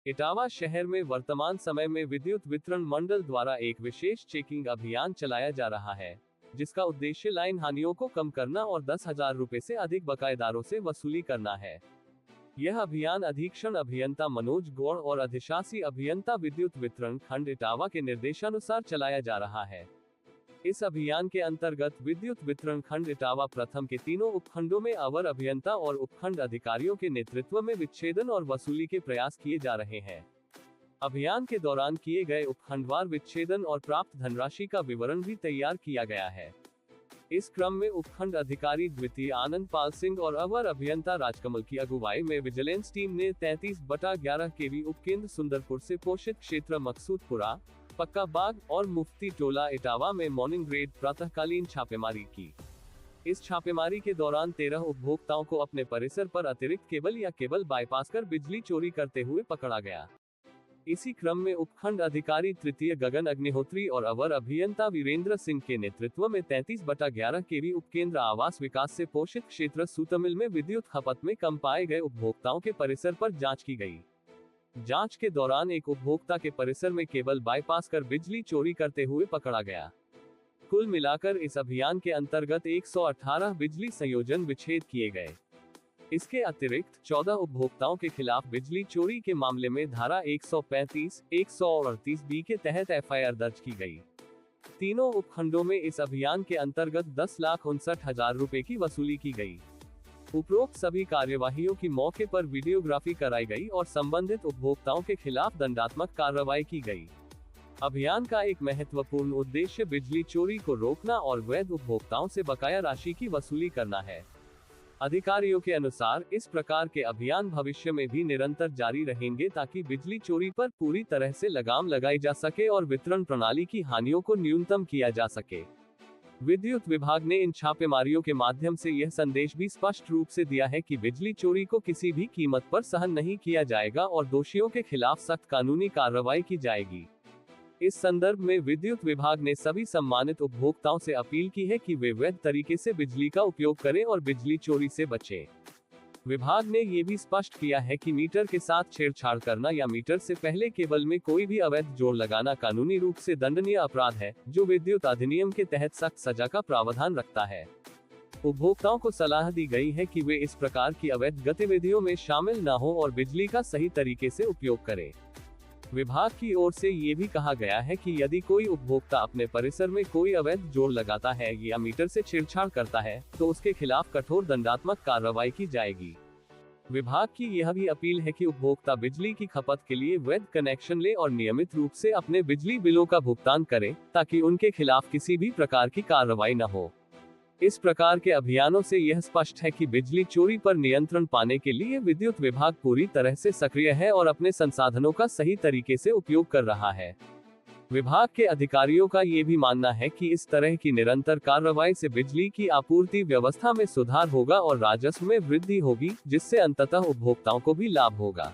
इटावा शहर में वर्तमान समय में विद्युत वितरण मंडल द्वारा एक विशेष चेकिंग अभियान चलाया जा रहा है, जिसका उद्देश्य लाइन हानियों को कम करना और 10,000 रुपए से अधिक बकायेदारों से वसूली करना है। यह अभियान अधीक्षण अभियंता मनोज गौड़ और अधिशासी अभियंता विद्युत वितरण खंड इटावा के निर्देशानुसार चलाया जा रहा है। इस अभियान के अंतर्गत विद्युत वितरण खंड इटावा प्रथम के तीनों उपखंडों में अवर अभियंता और उपखंड अधिकारियों के नेतृत्व में विच्छेदन और वसूली के प्रयास किए जा रहे हैं। अभियान के दौरान किए गए उपखंडवार विच्छेदन और प्राप्त धनराशि का विवरण भी तैयार किया गया है। इस क्रम में उपखंड अधिकारी द्वितीय आनंद पाल सिंह और अवर अभियंता राजकमल की अगुवाई में विजिलेंस टीम ने 33/11 केवी उपकेंद्र सुंदरपुर से पोषित क्षेत्र मकसूदपुरा, पक्का बाग और मुफ्ती टोला इटावा में मॉर्निंग ग्रेड प्रातःकालीन छापेमारी की। इस छापेमारी के दौरान 13 उपभोक्ताओं को अपने परिसर पर अतिरिक्त केबल या केबल बाईपास कर बिजली चोरी करते हुए पकड़ा गया। इसी क्रम में उपखंड अधिकारी तृतीय गगन अग्निहोत्री और अवर अभियंता वीरेंद्र सिंह के नेतृत्व में 33/11 केवी उपकेंद्र आवास विकास से पोषित क्षेत्र सूतमिल में विद्युत खपत में कम पाए गए उपभोक्ताओं के परिसर पर जांच की गई। जांच के दौरान एक उपभोक्ता के परिसर में केबल बाईपास कर बिजली चोरी करते हुए पकड़ा गया। कुल मिलाकर इस अभियान के अंतर्गत 118 बिजली संयोजन विच्छेद किए गए। इसके अतिरिक्त 14 उपभोक्ताओं के खिलाफ बिजली चोरी के मामले में धारा 135, 138 बी के तहत एफआईआर दर्ज की गई। तीनों उपखंडों में इस अभियान के अंतर्गत 10,59,000 रुपए की वसूली की गई। उपरोक्त सभी कार्यवाहियों की मौके पर वीडियोग्राफी कराई गई और संबंधित उपभोक्ताओं के खिलाफ दंडात्मक कार्रवाई की गई। अभियान का एक महत्वपूर्ण उद्देश्य बिजली चोरी को रोकना और वैध उपभोक्ताओं से बकाया राशि की वसूली करना है। अधिकारियों के अनुसार इस प्रकार के अभियान भविष्य में भी निरंतर जारी रहेंगे ताकि बिजली चोरी पर पूरी तरह से लगाम लगाई जा सके और वितरण प्रणाली की हानियों को न्यूनतम किया जा सके। विद्युत विभाग ने इन छापेमारियों के माध्यम से यह संदेश भी स्पष्ट रूप से दिया है कि बिजली चोरी को किसी भी कीमत पर सहन नहीं किया जाएगा और दोषियों के खिलाफ सख्त कानूनी कार्रवाई की जाएगी। इस संदर्भ में विद्युत विभाग ने सभी सम्मानित उपभोक्ताओं से अपील की है कि वे वैध तरीके से बिजली का उपयोग करें और बिजली चोरी से बचें। विभाग ने ये भी स्पष्ट किया है कि मीटर के साथ छेड़छाड़ करना या मीटर से पहले केबल में कोई भी अवैध जोड़ लगाना कानूनी रूप से दंडनीय अपराध है, जो विद्युत अधिनियम के तहत सख्त सजा का प्रावधान रखता है। उपभोक्ताओं को सलाह दी गई है कि वे इस प्रकार की अवैध गतिविधियों में शामिल न हो और बिजली का सही तरीके से उपयोग करें। विभाग की ओर से ये भी कहा गया है कि यदि कोई उपभोक्ता अपने परिसर में कोई अवैध जोड़ लगाता है या मीटर से छेड़छाड़ करता है, तो उसके खिलाफ कठोर दंडात्मक कार्रवाई की जाएगी। विभाग की यह भी अपील है कि उपभोक्ता बिजली की खपत के लिए वैध कनेक्शन ले और नियमित रूप से अपने बिजली बिलों का भुगतान करें, ताकि उनके खिलाफ किसी भी प्रकार की कार्रवाई न हो। इस प्रकार के अभियानों से यह स्पष्ट है कि बिजली चोरी पर नियंत्रण पाने के लिए विद्युत विभाग पूरी तरह से सक्रिय है और अपने संसाधनों का सही तरीके से उपयोग कर रहा है। विभाग के अधिकारियों का ये भी मानना है कि इस तरह की निरंतर कार्रवाई से बिजली की आपूर्ति व्यवस्था में सुधार होगा और राजस्व में वृद्धि होगी, जिससे अंततः उपभोक्ताओं को भी लाभ होगा।